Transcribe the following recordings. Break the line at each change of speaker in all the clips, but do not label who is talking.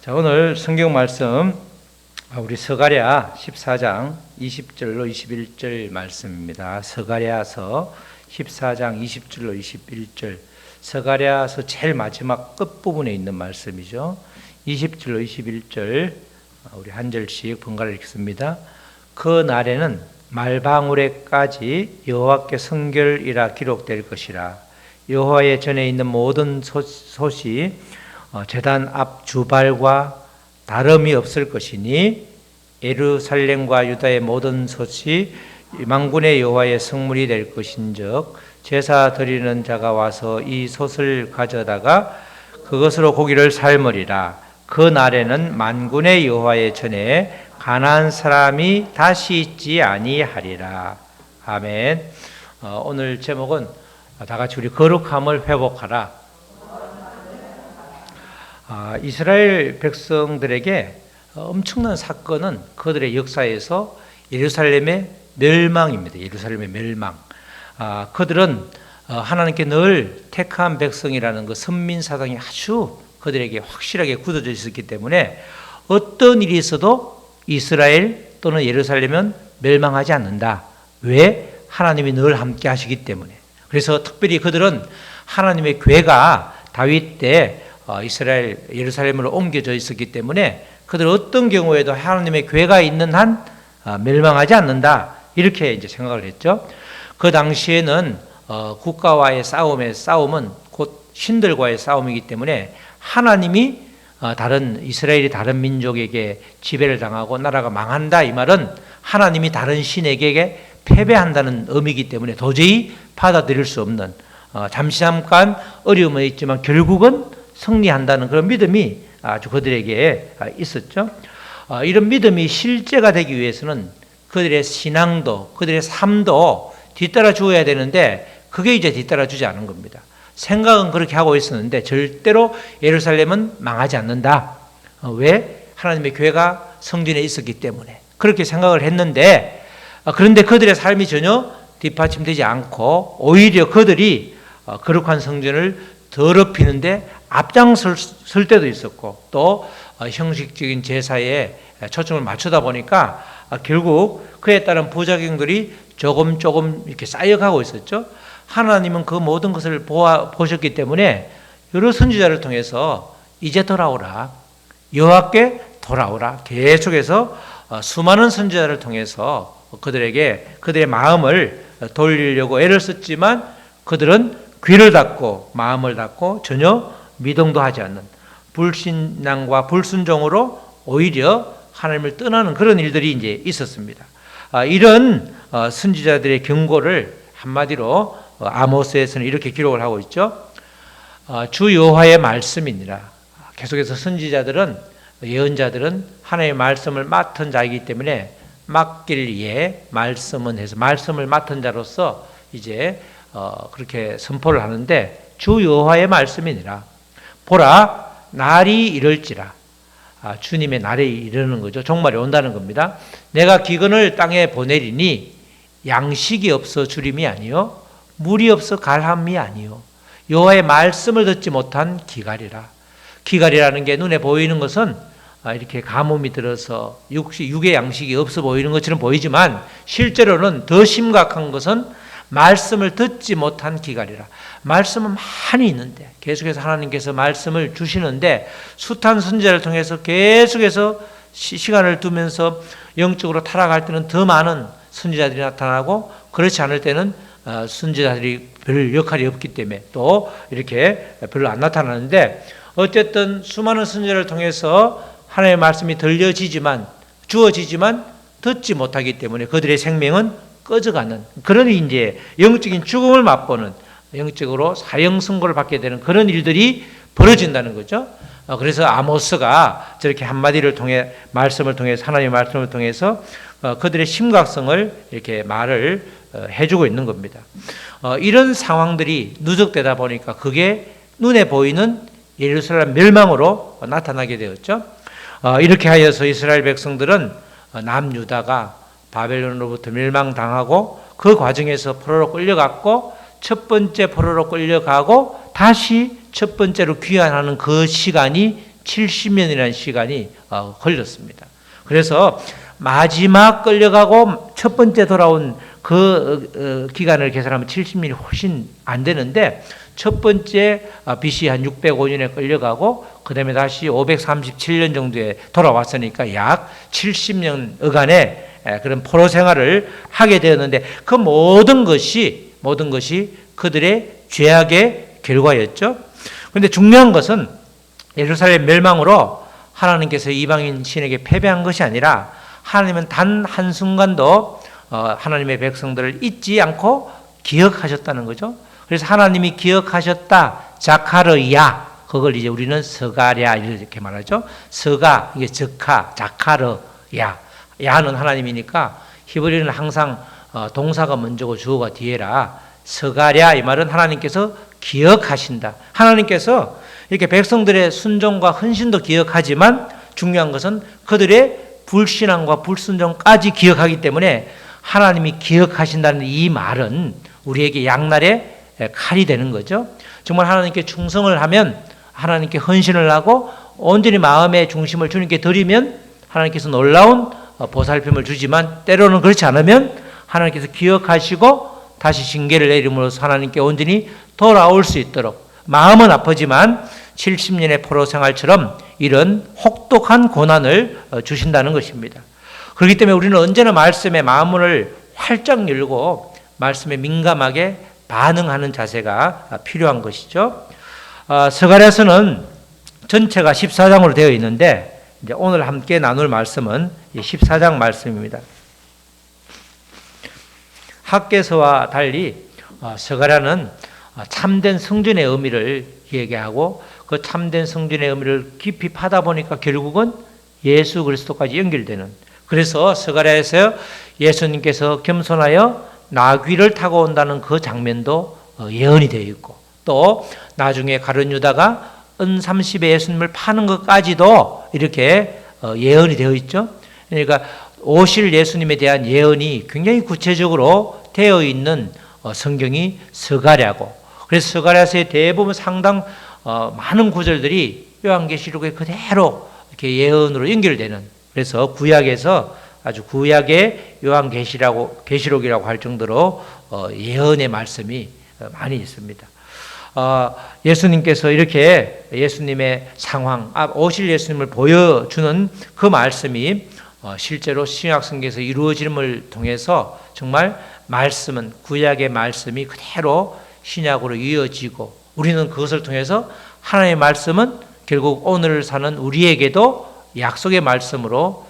자, 오늘 성경 말씀 우리 스가랴 14장 20절로 21절 말씀입니다. 스가랴서 14장 20절로 21절. 스가랴서 제일 마지막 끝부분에 있는 말씀이죠. 20절로 21절 우리 한 절씩 번갈아 읽습니다. 그 날에는 말방울에까지 여호와께 성결이라 기록될 것이라. 여호와의 전에 있는 모든 솥이 제단 앞 주발과 다름이 없을 것이니 예루살렘과 유다의 모든 솥이 만군의 여호와의 성물이 될 것인즉 제사 드리는 자가 와서 이 솥을 가져다가 그것으로 고기를 삶으리라. 그 날에는 만군의 여호와의 전에 가난한 사람이 다시 있지 아니하리라. 아멘. 오늘 제목은 다 같이 우리 거룩함을 회복하라. 이스라엘 백성들에게 엄청난 사건은 그들의 역사에서 예루살렘의 멸망입니다. 예루살렘의 멸망. 그들은 하나님께 늘 택한 백성이라는 그 선민사상이 아주 그들에게 확실하게 굳어져 있었기 때문에 어떤 일이 있어도 이스라엘 또는 예루살렘은 멸망하지 않는다. 왜? 하나님이 늘 함께 하시기 때문에. 그래서 특별히 그들은 하나님의 궤가 다윗 때 이스라엘 예루살렘으로 옮겨져 있었기 때문에 그들 어떤 경우에도 하나님의 궤가 있는 한 멸망하지 않는다. 이렇게 이제 생각을 했죠. 그 당시에는 국가와의 싸움은 곧 신들과의 싸움이기 때문에 하나님이 이스라엘이 다른 민족에게 지배를 당하고 나라가 망한다. 이 말은 하나님이 다른 신에게 패배한다는 의미이기 때문에 도저히 받아들일 수 없는 잠깐 어려움은 있지만 결국은 승리한다는 그런 믿음이 아주 그들에게 있었죠. 이런 믿음이 실제가 되기 위해서는 그들의 신앙도 그들의 삶도 뒤따라 주어야 되는데 그게 이제 뒤따라 주지 않은 겁니다. 생각은 그렇게 하고 있었는데 절대로 예루살렘은 망하지 않는다. 왜? 하나님의 궤가 성전에 있었기 때문에 그렇게 생각을 했는데 그런데 그들의 삶이 전혀 뒷받침되지 않고 오히려 그들이 거룩한 성전을 더럽히는데 앞장설 때도 있었고 또 형식적인 제사에 초점을 맞추다 보니까 결국 그에 따른 부작용들이 조금 이렇게 쌓여가고 있었죠. 하나님은 그 모든 것을 보셨기 때문에 여러 선지자를 통해서 이제 돌아오라, 여호와께 돌아오라 계속해서 수많은 선지자를 통해서 그들의 마음을 돌리려고 애를 썼지만 그들은 귀를 닫고 마음을 닫고 전혀 미동도 하지 않는 불신앙과 불순종으로 오히려 하나님을 떠나는 그런 일들이 이제 있었습니다. 이런 선지자들의 경고를 한마디로 아모스에서는 이렇게 기록을 하고 있죠. 주 여호와의 말씀이니라. 계속해서 선지자들은 예언자들은 하나님의 말씀을 맡은 자이기 때문에 맡길 예 말씀은 해서 말씀을 맡은 자로서 이제 그렇게 선포를 하는데 주 여호와의 말씀이니라. 보라 날이 이럴지라. 주님의 날이 이르는 거죠. 종말이 온다는 겁니다. 내가 기근을 땅에 보내리니 양식이 없어 주림이 아니요 물이 없어 갈함이 아니요 여호와의 말씀을 듣지 못한 기갈이라. 기갈이라는 게 눈에 보이는 것은 이렇게 가뭄이 들어서 육의 양식이 없어 보이는 것처럼 보이지만 실제로는 더 심각한 것은 말씀을 듣지 못한 기갈이라. 말씀은 많이 있는데 계속해서 하나님께서 말씀을 주시는데 숱한 선지자를 통해서 계속해서 시간을 두면서 영적으로 타락할 때는 더 많은 선지자들이 나타나고 그렇지 않을 때는 선지자들이 별 역할이 없기 때문에 또 이렇게 별로 안 나타나는데 어쨌든 수많은 선지자를 통해서 하나님의 말씀이 주어지지만 듣지 못하기 때문에 그들의 생명은 꺼져가는 그런 이제 영적인 죽음을 맛보는 영적으로 사형 선고를 받게 되는 그런 일들이 벌어진다는 거죠. 그래서 아모스가 저렇게 한마디를 통해 말씀을 통해서 하나님의 말씀을 통해서 그들의 심각성을 이렇게 말을 해주고 있는 겁니다. 이런 상황들이 누적되다 보니까 그게 눈에 보이는 예루살렘 멸망으로 나타나게 되었죠. 이렇게 하여서 이스라엘 백성들은 남유다가 바벨론으로부터 멸망당하고 그 과정에서 포로로 끌려갔고 첫 번째 포로로 끌려가고 다시 첫 번째로 귀환하는 그 시간이 70년이라는 시간이 걸렸습니다. 그래서 마지막 끌려가고 첫 번째 돌아온 그 기간을 계산하면 70년이 훨씬 안 되는데, 첫 번째 BC 한 605년에 끌려가고 그 다음에 다시 537년 정도에 돌아왔으니까 약 70년여간의 그런 포로 생활을 하게 되었는데, 그 모든 것이 그들의 죄악의 결과였죠. 그런데 중요한 것은 예루살렘 멸망으로 하나님께서 이방인 신에게 패배한 것이 아니라, 하나님은 단 한순간도 하나님의 백성들을 잊지 않고 기억하셨다는 거죠. 그래서 하나님이 기억하셨다, 자카르야, 그걸 이제 우리는 서가랴 이렇게 말하죠. 서가, 이게 적하, 자카르야. 야는 하나님이니까 히브리는 항상 동사가 먼저고 주어가 뒤에라. 서가랴, 이 말은 하나님께서 기억하신다. 하나님께서 이렇게 백성들의 순종과 헌신도 기억하지만 중요한 것은 그들의 불신앙과 불순종까지 기억하기 때문에 하나님이 기억하신다는 이 말은 우리에게 양날의 칼이 되는 거죠. 정말 하나님께 충성을 하면, 하나님께 헌신을 하고 온전히 마음의 중심을 주님께 드리면 하나님께서 놀라운 보살핌을 주지만, 때로는 그렇지 않으면 하나님께서 기억하시고 다시 징계를 내림으로써 하나님께 온전히 돌아올 수 있도록, 마음은 아프지만 70년의 포로 생활처럼 이런 혹독한 고난을 주신다는 것입니다. 그렇기 때문에 우리는 언제나 말씀의 마음을 활짝 열고 말씀에 민감하게 반응하는 자세가 필요한 것이죠. 스가랴서는 전체가 14장으로 되어 있는데, 이제 오늘 함께 나눌 말씀은 14장 말씀입니다. 학개서와 달리 스가랴는 참된 성전의 의미를 얘기하고, 그 참된 성전의 의미를 깊이 파다 보니까 결국은 예수 그리스도까지 연결되는, 그래서 스가랴에서 예수님께서 겸손하여 나귀를 타고 온다는 그 장면도 예언이 되어 있고, 또 나중에 가룟 유다가 은 30에 예수님을 파는 것까지도 이렇게 예언이 되어 있죠. 그러니까 오실 예수님에 대한 예언이 굉장히 구체적으로 되어 있는 성경이 스가랴고, 그래서 스가랴서의 대부분 상당 많은 구절들이 요한계시록에 그대로 이렇게 예언으로 연결되는, 그래서 구약에서 아주 구약의 요한계시록이라고 할 정도로 예언의 말씀이 많이 있습니다. 예수님께서 이렇게 예수님의 상황, 오실 예수님을 보여주는 그 말씀이 실제로 신약성경에서 이루어짐을 통해서 정말 말씀은, 구약의 말씀이 그대로 신약으로 이어지고, 우리는 그것을 통해서 하나님의 말씀은 결국 오늘 사는 우리에게도 약속의 말씀으로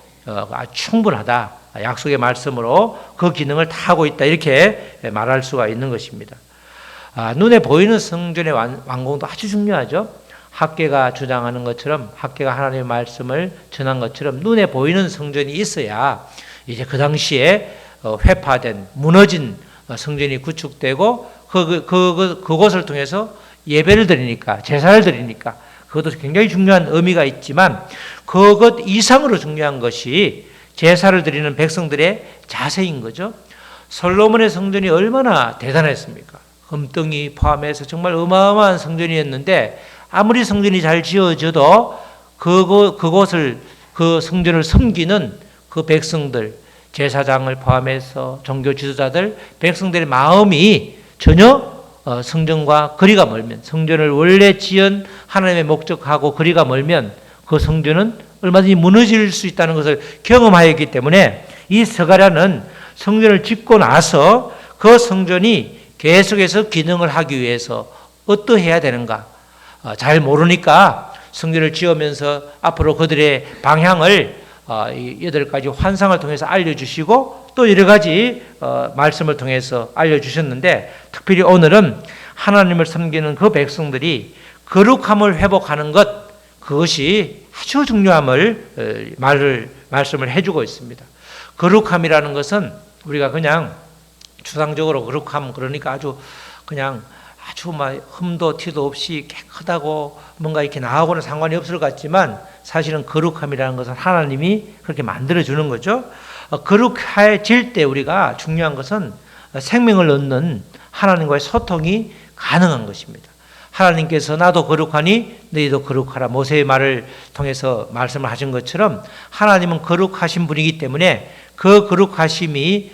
충분하다, 약속의 말씀으로 그 기능을 다 하고 있다, 이렇게 말할 수가 있는 것입니다. 눈에 보이는 성전의 완공도 아주 중요하죠. 학개가 주장하는 것처럼, 학개가 하나님의 말씀을 전한 것처럼 눈에 보이는 성전이 있어야 이제 그 당시에 회파된, 무너진 성전이 구축되고 그것을 통해서 예배를 드리니까, 제사를 드리니까, 그것도 굉장히 중요한 의미가 있지만 그것 이상으로 중요한 것이 제사를 드리는 백성들의 자세인 거죠. 솔로몬의 성전이 얼마나 대단했습니까? 금덩이 포함해서 정말 어마어마한 성전이었는데, 아무리 성전이 잘 지어져도 그곳을, 그 성전을 섬기는 그 백성들, 제사장을 포함해서 종교 지도자들, 백성들의 마음이 전혀 성전과 거리가 멀면, 성전을 원래 지은 하나님의 목적하고 거리가 멀면 그 성전은 얼마든지 무너질 수 있다는 것을 경험하였기 때문에, 이 스가랴는 성전을 짓고 나서 그 성전이 계속해서 기능을 하기 위해서 어떠해야 되는가 잘 모르니까 성전을 지으면서 앞으로 그들의 방향을 8가지 환상을 통해서 알려주시고 또 여러 가지 말씀을 통해서 알려주셨는데, 특별히 오늘은 하나님을 섬기는 그 백성들이 거룩함을 회복하는 것, 그것이 아주 중요함을 말씀을 해주고 있습니다. 거룩함이라는 것은 우리가 그냥 추상적으로 거룩함, 그러니까 아주 막 흠도 티도 없이 깨끗하고 뭔가 이렇게 나하고는 상관이 없을 것 같지만, 사실은 거룩함이라는 것은 하나님이 그렇게 만들어주는 거죠. 거룩해질 때 우리가 중요한 것은 생명을 얻는 하나님과의 소통이 가능한 것입니다. 하나님께서 나도 거룩하니 너희도 거룩하라. 모세의 말을 통해서 말씀을 하신 것처럼 하나님은 거룩하신 분이기 때문에 그 거룩하심이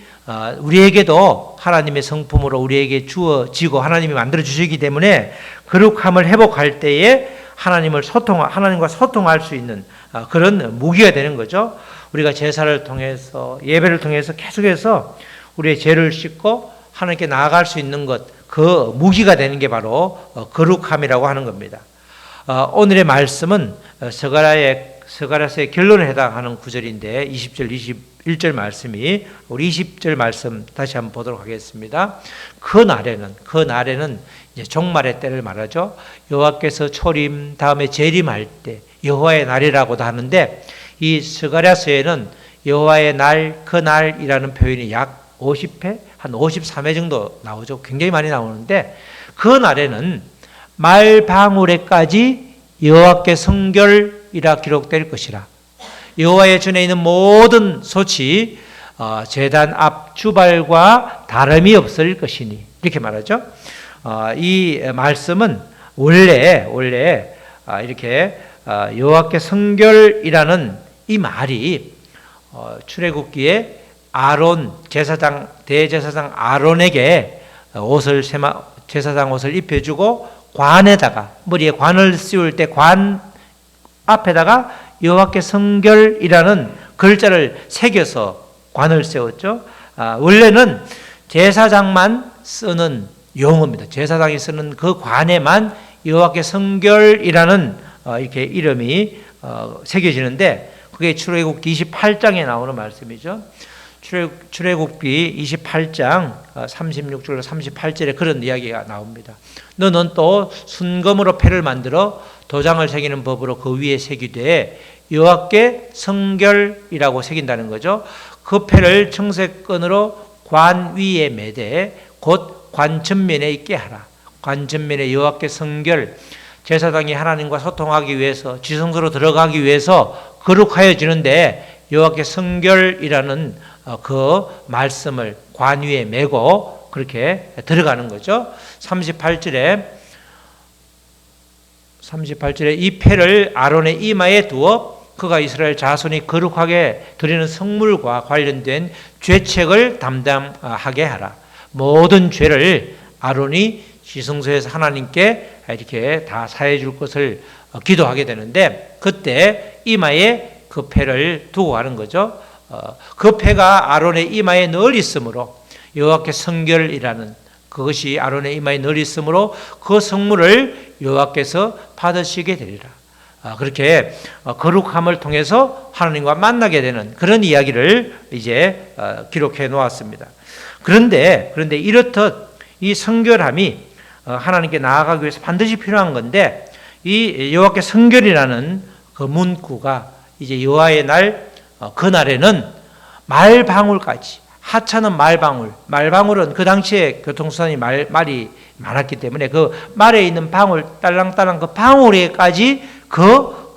우리에게도 하나님의 성품으로 우리에게 주어지고 하나님이 만들어 주시기 때문에 거룩함을 회복할 때에 하나님과 소통할 수 있는 그런 무기가 되는 거죠. 우리가 제사를 통해서 예배를 통해서 계속해서 우리의 죄를 씻고 하나님께 나아갈 수 있는 것, 그 무기가 되는 게 바로 거룩함이라고 하는 겁니다. 오늘의 말씀은 스가랴서의 결론에 해당하는 구절인데 20절, 21절 말씀이 우리 20절 말씀 다시 한번 보도록 하겠습니다. 그 날에는 이제 종말의 때를 말하죠. 여호와께서 초림 다음에 재림할 때 여호와의 날이라고도 하는데 이 스가랴서에는 여호와의 날, 그 날이라는 표현이 약 50회, 한 53회 정도 나오죠. 굉장히 많이 나오는데 그 날에는 말방울에까지 여호와께 성결이라 기록될 것이라. 여호와의 전에 있는 모든 솥이 제단 앞 주발과 다름이 없을 것이니 이렇게 말하죠. 이 말씀은 원래 이렇게 여호와께 성결이라는 이 말이 출애굽기에 아론 대제사장 아론에게 제사장 옷을 입혀주고 관에다가 머리에 관을 씌울 때 관 앞에다가 여호와께 성결이라는 글자를 새겨서 관을 세웠죠. 원래는 제사장만 쓰는 용어입니다. 제사장이 쓰는 그 관에만 여호와께 성결이라는 이렇게 이름이 새겨지는데 그게 출애굽기 28장에 나오는 말씀이죠. 출애굽기 28장 36절 38절에 그런 이야기가 나옵니다. 너는 또 순금으로 패를 만들어 도장을 새기는 법으로 그 위에 새기되 여호와께 성결이라고 새긴다는 거죠. 그 패를 청색끈으로 관 위에 매되 곧 관 전면에 있게 하라. 관 전면에 여호와께 성결, 제사장이 하나님과 소통하기 위해서 지성소로 들어가기 위해서 거룩하여지는데 여호와께 성결이라는 그 말씀을 관 위에 메고 그렇게 들어가는 거죠. 38절에 이 패를 아론의 이마에 두어 그가 이스라엘 자손이 거룩하게 드리는 성물과 관련된 죄책을 담당하게 하라. 모든 죄를 아론이 지성소에서 하나님께 이렇게 다 사해 줄 것을 기도하게 되는데 그때 이마에 그 패를 두고 가는 거죠. 그 패가 아론의 이마에 늘 있으므로 여호와께 성결이라는 그것이 아론의 이마에 늘 있으므로 그 성물을 여호와께서 받으시게 되리라. 그렇게 거룩함을 통해서 하나님과 만나게 되는 그런 이야기를 이제 기록해 놓았습니다. 그런데 이렇듯 이 성결함이 하나님께 나아가기 위해서 반드시 필요한 건데 이 여호와께 성결이라는 그 문구가 이제 여호와의 날 그 날에는 말방울까지 하찮은 말방울은 그 당시에 교통수단이 말이 많았기 때문에 그 말에 있는 방울 딸랑딸랑 그 방울에까지 그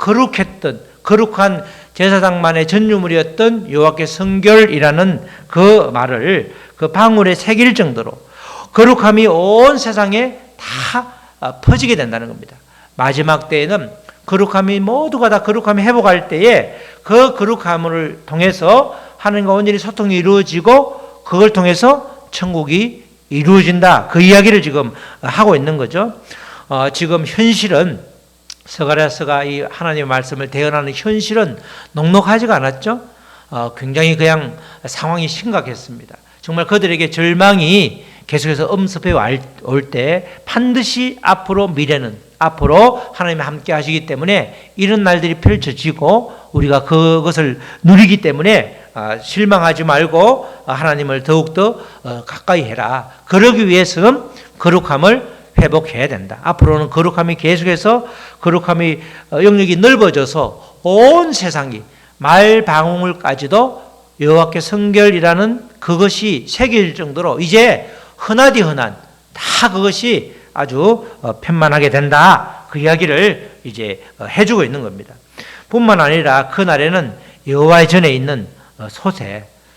거룩한 제사장만의 전유물이었던 여호와께 성결이라는 그 말을 그 방울에 새길 정도로 거룩함이 온 세상에 다 퍼지게 된다는 겁니다. 마지막 때에는 거룩함이 모두가 다 거룩함이 회복할 때에 그 거룩함을 통해서 하나님과 온전히 소통이 이루어지고 그걸 통해서 천국이 이루어진다. 그 이야기를 지금 하고 있는 거죠. 지금 현실은 스가랴서가 이 하나님의 말씀을 대언하는 현실은 녹록하지가 않았죠. 굉장히 그냥 상황이 심각했습니다. 정말 그들에게 절망이 계속해서 엄습해 올 때 반드시 앞으로 하나님이 함께 하시기 때문에 이런 날들이 펼쳐지고 우리가 그것을 누리기 때문에 실망하지 말고 하나님을 더욱더 가까이 해라. 그러기 위해서는 거룩함을 회복해야 된다. 앞으로는 거룩함이 계속해서 거룩함이 영역이 넓어져서 온 세상이 말방울까지도 여호와께 성결이라는 그것이 새길 정도로 이제 흔하디 흔한 다 그것이 아주 편만하게 된다. 그 이야기를 이제 해주고 있는 겁니다. 뿐만 아니라 그 날에는 여호와의 전에 있는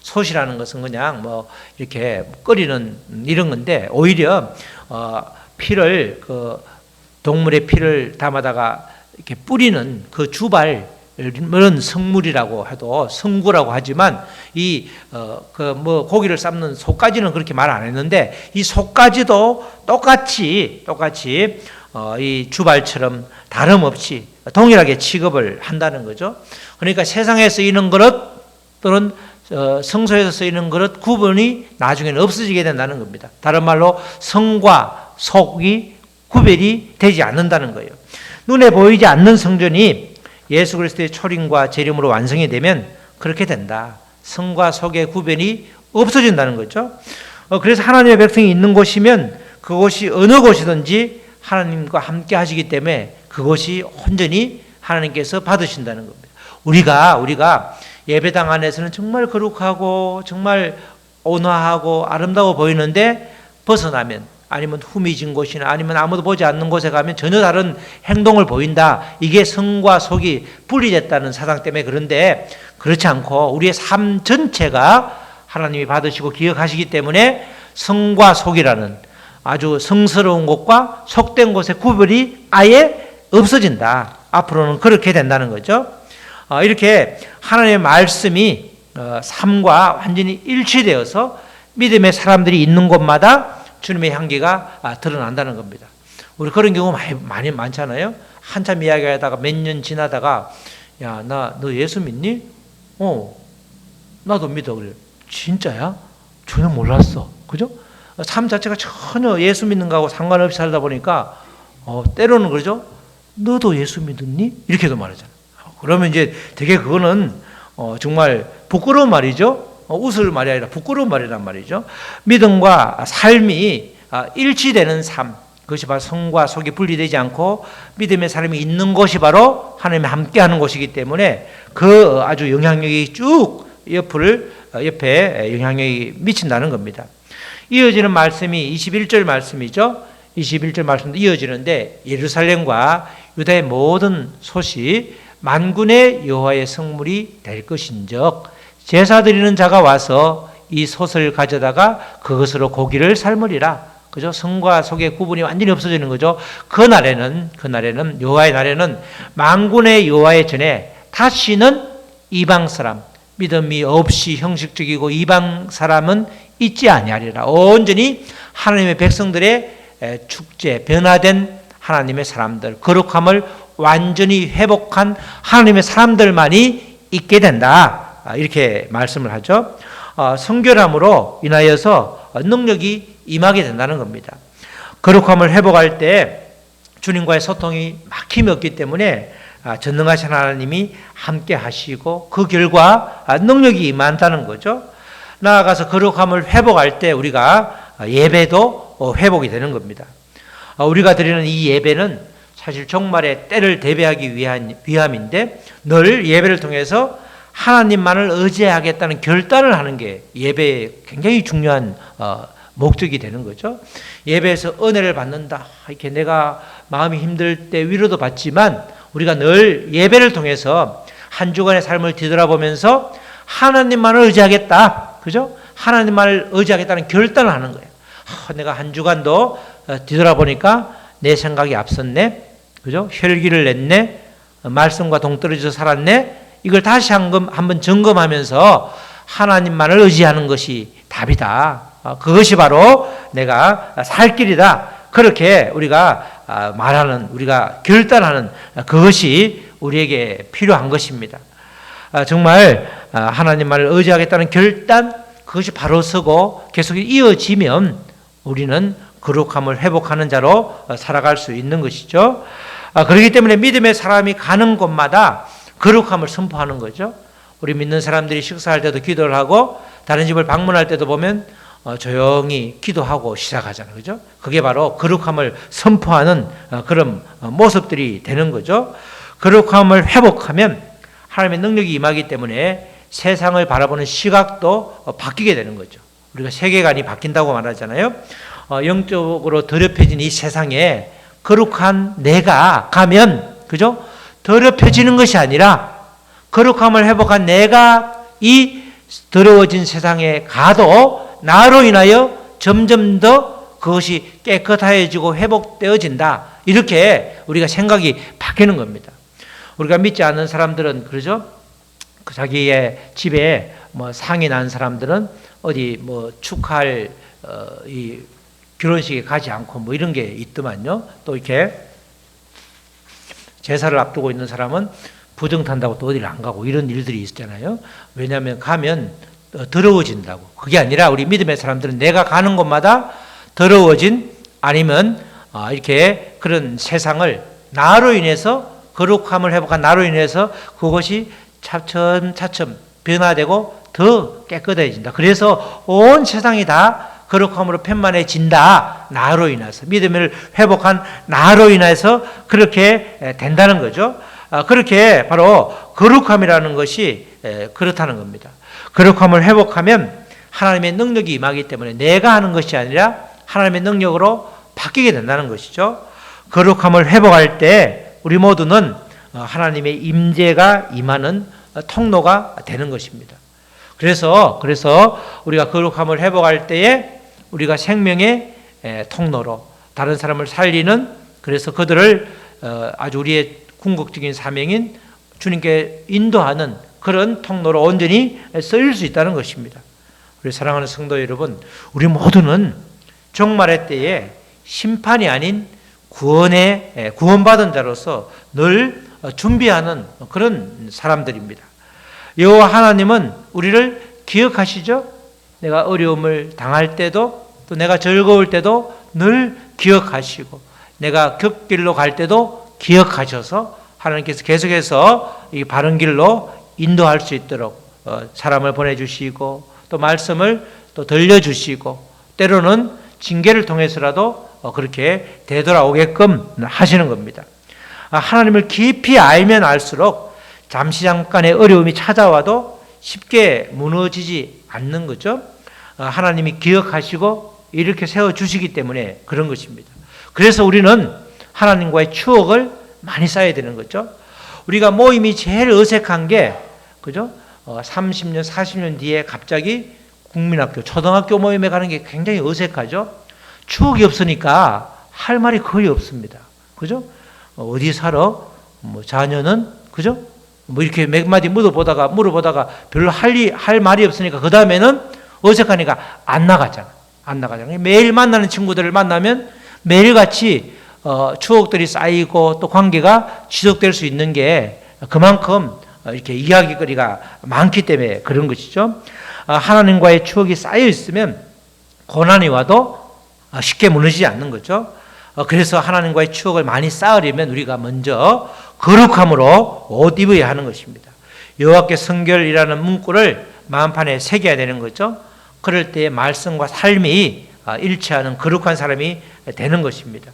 솥이라는 것은 그냥 뭐 이렇게 끓이는 이런 건데 오히려 피를 동물의 피를 담아다가 이렇게 뿌리는 그 주발은 성물이라고 해도 성구라고 하지만 고기를 삶는 속까지는 그렇게 말 안 했는데 이 속까지도 똑같이 이 주발처럼 다름없이 동일하게 취급을 한다는 거죠. 그러니까 세상에 쓰이는 그릇 또는 성소에서 쓰이는 그릇 구분이 나중에는 없어지게 된다는 겁니다. 다른 말로 성과 속이 구별이 되지 않는다는 거예요. 눈에 보이지 않는 성전이 예수 그리스도의 초림과 재림으로 완성이 되면 그렇게 된다. 성과 속의 구별이 없어진다는 거죠. 그래서 하나님의 백성이 있는 곳이면 그곳이 어느 곳이든지 하나님과 함께 하시기 때문에 그것이 온전히 하나님께서 받으신다는 겁니다. 우리가 예배당 안에서는 정말 거룩하고 정말 온화하고 아름다워 보이는데 벗어나면 아니면 후미진 곳이나 아니면 아무도 보지 않는 곳에 가면 전혀 다른 행동을 보인다. 이게 성과 속이 분리됐다는 사상 때문에 그런데 그렇지 않고 우리의 삶 전체가 하나님이 받으시고 기억하시기 때문에 성과 속이라는 아주 성스러운 곳과 속된 곳의 구별이 아예 없어진다. 앞으로는 그렇게 된다는 거죠. 이렇게 하나님의 말씀이 삶과 완전히 일치되어서 믿음의 사람들이 있는 곳마다 주님의 향기가 드러난다는 겁니다. 우리 그런 경우 많이 많잖아요. 한참 이야기하다가 몇 년 지나다가 야, 너 예수 믿니? 나도 믿어. 그래. 진짜야? 전혀 몰랐어. 그죠? 삶 자체가 전혀 예수 믿는 거하고 상관없이 살다 보니까 때로는 그러죠. 너도 예수 믿었니? 이렇게도 말하잖아요. 그러면 이제 되게 그거는 정말 부끄러운 말이죠. 웃을 말이 아니라 부끄러운 말이란 말이죠. 믿음과 삶이 일치되는 삶, 그것이 바로 성과 속이 분리되지 않고 믿음의 사람이 있는 곳이 바로 하나님이 함께하는 곳이기 때문에 그 아주 영향력이 쭉 옆에 영향력이 미친다는 겁니다. 이어지는 말씀이 21절 말씀이죠. 21절 말씀도 이어지는데 예루살렘과 유다의 모든 솥이 만군의 여호와의 성물이 될 것인즉 제사 드리는 자가 와서 이 솥을 가져다가 그것으로 고기를 삶으리라. 그죠? 성과 속의 구분이 완전히 없어지는 거죠. 그날에는 여호와의 날에는 만군의 여호와의 전에 다시는 이방 사람, 믿음이 없이 형식적이고 이방 사람은 있지 아니하리라. 온전히 하나님의 백성들의 축제, 변화된 하나님의 사람들, 거룩함을 완전히 회복한 하나님의 사람들만이 있게 된다. 이렇게 말씀을 하죠. 성결함으로 인하여서 능력이 임하게 된다는 겁니다. 거룩함을 회복할 때 주님과의 소통이 막힘이 없기 때문에 전능하신 하나님이 함께 하시고 그 결과 능력이 임한다는 거죠. 나아가서 거룩함을 회복할 때 우리가 예배도 회복이 되는 겁니다. 우리가 드리는 이 예배는 사실 종말의 때를 대비하기 위함인데 늘 예배를 통해서 하나님만을 의지하겠다는 결단을 하는 게 예배의 굉장히 중요한 목적이 되는 거죠. 예배에서 은혜를 받는다. 이렇게 내가 마음이 힘들 때 위로도 받지만 우리가 늘 예배를 통해서 한 주간의 삶을 뒤돌아보면서 하나님만을 의지하겠다. 그죠? 하나님만을 의지하겠다는 결단을 하는 거예요. 내가 한 주간도 뒤돌아보니까 내 생각이 앞섰네. 그죠? 혈기를 냈네. 말씀과 동떨어져서 살았네. 이걸 다시 한번 점검하면서 하나님만을 의지하는 것이 답이다. 그것이 바로 내가 살 길이다. 그렇게 우리가 말하는, 우리가 결단하는 그것이 우리에게 필요한 것입니다. 정말 하나님만을 의지하겠다는 결단, 그것이 바로 서고 계속 이어지면 우리는 거룩함을 회복하는 자로 살아갈 수 있는 것이죠. 그렇기 때문에 믿음의 사람이 가는 곳마다 거룩함을 선포하는 거죠. 우리 믿는 사람들이 식사할 때도 기도를 하고 다른 집을 방문할 때도 보면 조용히 기도하고 시작하잖아요. 그죠? 그게 바로 거룩함을 선포하는 그런 모습들이 되는 거죠. 거룩함을 회복하면 하나님의 능력이 임하기 때문에 세상을 바라보는 시각도 바뀌게 되는 거죠. 우리가 세계관이 바뀐다고 말하잖아요. 영적으로 더럽혀진 이 세상에 거룩한 내가 가면, 그죠? 더럽혀지는 것이 아니라 거룩함을 회복한 내가 이 더러워진 세상에 가도 나로 인하여 점점 더 그것이 깨끗해지고 회복되어진다. 이렇게 우리가 생각이 바뀌는 겁니다. 우리가 믿지 않는 사람들은 그러죠? 자기의 집에 뭐 상이 난 사람들은 어디 뭐 축하할 이 결혼식에 가지 않고 뭐 이런 게 있더만요. 또 이렇게 제사를 앞두고 있는 사람은 부정 탄다고 또 어디를 안 가고 이런 일들이 있잖아요. 왜냐하면 가면 더러워진다고. 그게 아니라 우리 믿음의 사람들은 내가 가는 곳마다 더러워진 아니면 이렇게 그런 세상을 나로 인해서 거룩함을 회복한 나로 인해서 그것이 차츰차츰 변화되고 더 깨끗해진다. 그래서 온 세상이 다 거룩함으로 편만해진다. 나로 인해서 믿음을 회복한 나로 인해서 그렇게 된다는 거죠. 그렇게 바로 거룩함이라는 것이 그렇다는 겁니다. 거룩함을 회복하면 하나님의 능력이 임하기 때문에 내가 하는 것이 아니라 하나님의 능력으로 바뀌게 된다는 것이죠. 거룩함을 회복할 때 우리 모두는 하나님의 임재가 임하는 통로가 되는 것입니다. 그래서 우리가 거룩함을 회복할 때에 우리가 생명의 통로로 다른 사람을 살리는, 그래서 그들을 아주 우리의 궁극적인 사명인 주님께 인도하는 그런 통로로 온전히 쓰일 수 있다는 것입니다. 우리 사랑하는 성도 여러분, 우리 모두는 종말의 때에 심판이 아닌 구원받은 자로서 늘 준비하는 그런 사람들입니다. 여호와 하나님은 우리를 기억하시죠? 내가 어려움을 당할 때도 또 내가 즐거울 때도 늘 기억하시고 내가 곁길로 갈 때도 기억하셔서 하나님께서 계속해서 이 바른 길로 인도할 수 있도록 사람을 보내주시고 또 말씀을 또 들려주시고 때로는 징계를 통해서라도 그렇게 되돌아오게끔 하시는 겁니다. 하나님을 깊이 알면 알수록 잠시 잠깐의 어려움이 찾아와도 쉽게 무너지지 않는 거죠. 하나님이 기억하시고 이렇게 세워주시기 때문에 그런 것입니다. 그래서 우리는 하나님과의 추억을 많이 쌓아야 되는 거죠. 우리가 모임이 제일 어색한 게, 그죠? 30년, 40년 뒤에 갑자기 국민학교, 초등학교 모임에 가는 게 굉장히 어색하죠. 추억이 없으니까 할 말이 거의 없습니다. 그죠? 어디 살아? 뭐 자녀는? 그죠? 뭐 이렇게 몇 마디 물어보다가 별로 할 말이 없으니까 그 다음에는 어색하니까 안 나가잖아. 매일 만나는 친구들을 만나면 매일같이 추억들이 쌓이고 또 관계가 지속될 수 있는 게 그만큼 이렇게 이야기거리가 많기 때문에 그런 것이죠. 하나님과의 추억이 쌓여 있으면 고난이 와도 쉽게 무너지지 않는 거죠. 그래서 하나님과의 추억을 많이 쌓으려면 우리가 먼저 거룩함으로 옷 입어야 하는 것입니다. 여호와께 성결이라는 문구를 마음판에 새겨야 되는 거죠. 그럴 때 말씀과 삶이 일치하는 거룩한 사람이 되는 것입니다.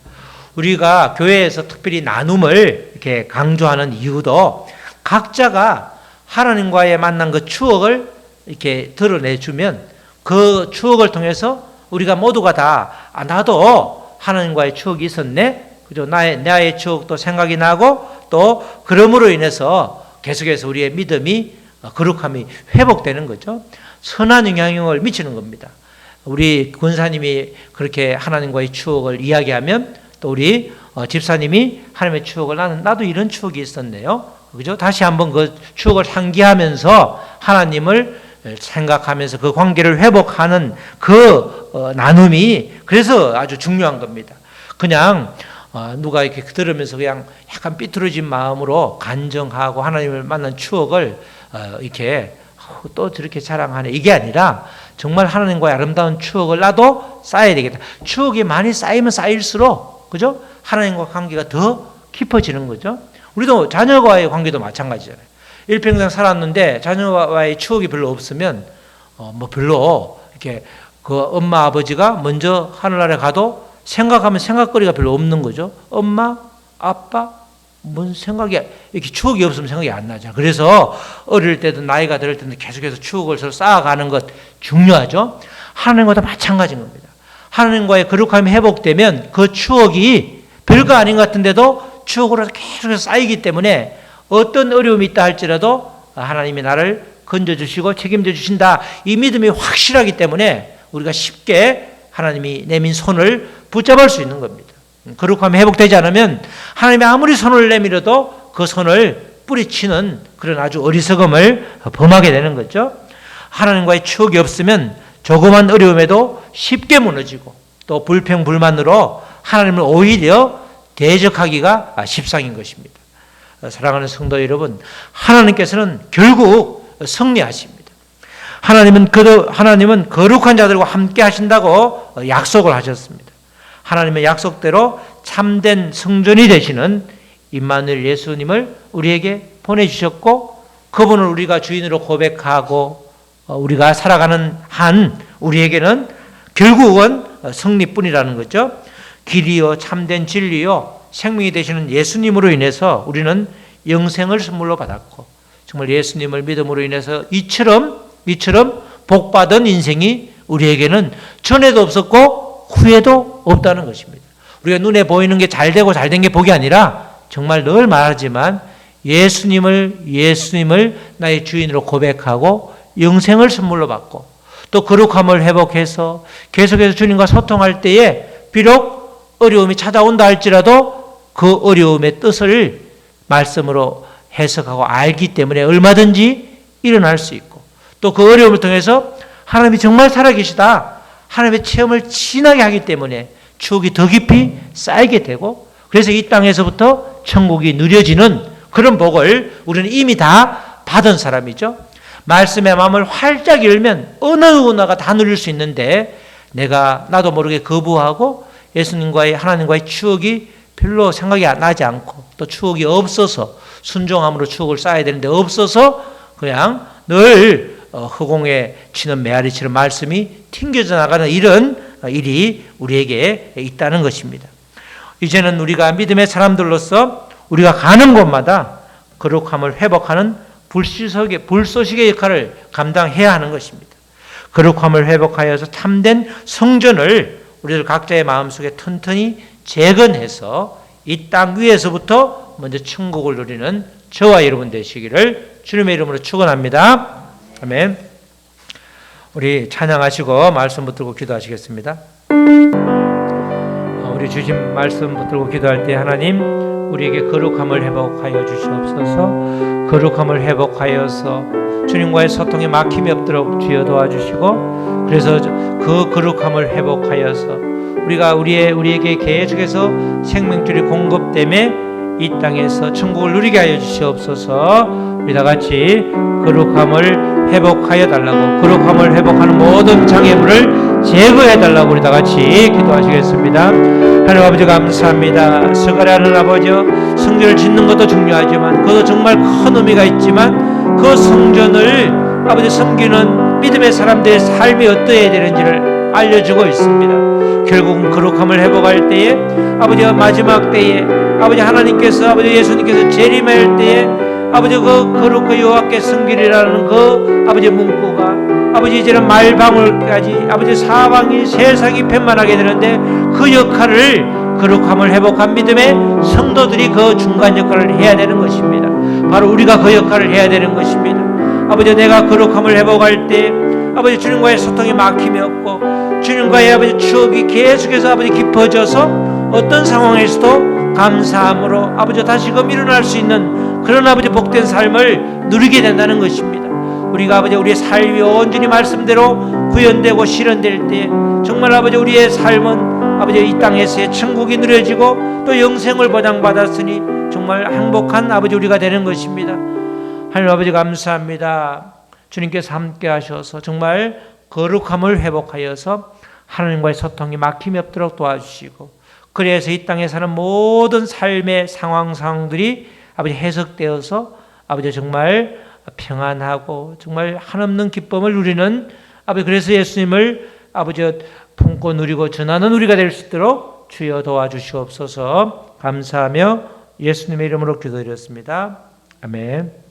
우리가 교회에서 특별히 나눔을 이렇게 강조하는 이유도 각자가 하나님과의 만난 그 추억을 이렇게 드러내주면 그 추억을 통해서 우리가 모두가 다 나도 하나님과의 추억이 있었네. 그죠? 나의 추억도 생각이 나고 또 그러므로 인해서 계속해서 우리의 믿음이 거룩함이 회복되는 거죠. 선한 영향을 미치는 겁니다. 우리 권사님이 그렇게 하나님과의 추억을 이야기하면 또 우리 집사님이 하나님의 추억을 나도 이런 추억이 있었네요. 그죠? 다시 한번 그 추억을 상기하면서 하나님을 생각하면서 그 관계를 회복하는 그 나눔이 그래서 아주 중요한 겁니다. 그냥 누가 이렇게 들으면서 그냥 약간 삐뚤어진 마음으로 간정하고 하나님을 만난 추억을 이렇게 또 저렇게 자랑하네 이게 아니라 정말 하나님과의 아름다운 추억을 나도 쌓아야 되겠다. 추억이 많이 쌓이면 쌓일수록 그죠? 하나님과 관계가 더 깊어지는 거죠. 우리도 자녀와의 관계도 마찬가지잖아요. 일평생 살았는데 자녀와의 추억이 별로 없으면 뭐 별로 이렇게 그 엄마 아버지가 먼저 하늘나라에 가도 생각하면 생각거리가 별로 없는 거죠. 엄마 아빠 뭔 생각이 이렇게 추억이 없으면 생각이 안 나죠. 그래서 어릴 때도 나이가 들 때도 계속해서 추억을 서로 쌓아가는 것 중요하죠. 하나님과도 마찬가지인 겁니다. 하나님과의 거룩함이 회복되면 그 추억이 별거 아닌 것 같은데도 추억으로 계속해서 쌓이기 때문에 어떤 어려움이 있다 할지라도 하나님이 나를 건져주시고 책임져 주신다. 이 믿음이 확실하기 때문에 우리가 쉽게 하나님이 내민 손을 붙잡을 수 있는 겁니다. 거룩함이 회복되지 않으면 하나님이 아무리 손을 내밀어도 그 손을 뿌리치는 그런 아주 어리석음을 범하게 되는 거죠. 하나님과의 추억이 없으면 조그만 어려움에도 쉽게 무너지고 또 불평불만으로 하나님을 오히려 대적하기가 십상인 것입니다. 사랑하는 성도 여러분, 하나님께서는 결국 승리하십니다. 하나님은 거룩한 자들과 함께 하신다고 약속을 하셨습니다. 하나님의 약속대로 참된 성전이 되시는 임마누엘 예수님을 우리에게 보내주셨고, 그분을 우리가 주인으로 고백하고 우리가 살아가는 한 우리에게는 결국은 승리뿐이라는 거죠. 길이요 참된 진리요 생명이 되시는 예수님으로 인해서 우리는 영생을 선물로 받았고, 정말 예수님을 믿음으로 인해서 이처럼 복받은 인생이 우리에게는 전에도 없었고 후에도 없다는 것입니다. 우리가 눈에 보이는 게 잘되고 잘된 게 복이 아니라, 정말 늘 말하지만 예수님을 나의 주인으로 고백하고 영생을 선물로 받고 또 거룩함을 회복해서 계속해서 주님과 소통할 때에 비록 어려움이 찾아온다 할지라도 그 어려움의 뜻을 말씀으로 해석하고 알기 때문에 얼마든지 일어날 수 있고, 또 그 어려움을 통해서 하나님이 정말 살아계시다, 하나님의 체험을 진하게 하기 때문에 추억이 더 깊이 쌓이게 되고, 그래서 이 땅에서부터 천국이 누려지는 그런 복을 우리는 이미 다 받은 사람이죠. 말씀의 마음을 활짝 열면 어느 누구나가 다 누릴 수 있는데, 나도 모르게 거부하고 예수님과의 하나님과의 추억이 별로 생각이 나지 않고 또 추억이 없어서, 순종함으로 추억을 쌓아야 되는데 없어서 그냥 늘 허공에 치는 메아리처럼 말씀이 튕겨져 나가는 이런 일이 우리에게 있다는 것입니다. 이제는 우리가 믿음의 사람들로서 우리가 가는 곳마다 거룩함을 회복하는 불쏘시개 역할을 감당해야 하는 것입니다. 거룩함을 회복하여서 참된 성전을 우리들 각자의 마음속에 튼튼히 재건해서 이 땅 위에서부터 먼저 천국을 누리는 저와 여러분 되시기를 주님의 이름으로 축원합니다. 아멘. 우리 찬양하시고 말씀 붙들고 기도하시겠습니다. 우리 주신 말씀 붙들고 기도할 때, 하나님 우리에게 거룩함을 회복하여 주시옵소서. 거룩함을 회복하여서 주님과의 소통에 막힘이 없도록 주여 도와주시고, 그래서 그 거룩함을 회복하여서 우리에게 계속해서 생명줄이 공급됨에 이 땅에서 천국을 누리게 하여 주시옵소서. 우리 다 같이 거룩함을 회복하여 달라고, 거룩함을 회복하는 모든 장애물을 제거해 달라고 우리 다 같이 기도하시겠습니다. 하나님 아버지 감사합니다. 서가라는 아버지, 성전을 짓는 것도 중요하지만 그것도 정말 큰 의미가 있지만, 그 성전을 아버지 섬기는 믿음의 사람들의 삶이 어떠해야 되는지를 알려주고 있습니다. 결국은 거룩함을 회복할 때에, 아버지 마지막 때에 아버지 하나님께서, 아버지 예수님께서 재림할 때에 아버지 그 거룩한 여호와께 섬기리라는 그 아버지 문구가 아버지 이제는 말방울까지 아버지 사방이 세상이 편만하게 되는데, 그 역할을 거룩함을 회복한 믿음의 성도들이 그 중간 역할을 해야 되는 것입니다. 바로 우리가 그 역할을 해야 되는 것입니다. 아버지 내가 거룩함을 회복할 때 아버지 주님과의 소통이 막힘이 없고 주님과의 아버지 추억이 계속해서 아버지 깊어져서 어떤 상황에서도 감사함으로 아버지 다시금 일어날 수 있는 그런 아버지 복된 삶을 누리게 된다는 것입니다. 우리가 아버지 우리의 삶이 온전히 말씀대로 구현되고 실현될 때 정말 아버지 우리의 삶은 아버지 이 땅에서의 천국이 누려지고 또 영생을 보장받았으니 정말 행복한 아버지 우리가 되는 것입니다. 하나님 아버지 감사합니다. 주님께서 함께 하셔서 정말 거룩함을 회복하여서 하나님과의 소통이 막힘이 없도록 도와주시고, 그래서 이 땅에 사는 모든 삶의 상황들이 아버지 해석되어서 아버지 정말 평안하고 정말 한없는 기쁨을 누리는 아버지, 그래서 예수님을 아버지 품고 누리고 전하는 우리가 될 수 있도록 주여 도와주시옵소서. 감사하며 예수님의 이름으로 기도드렸습니다. 아멘.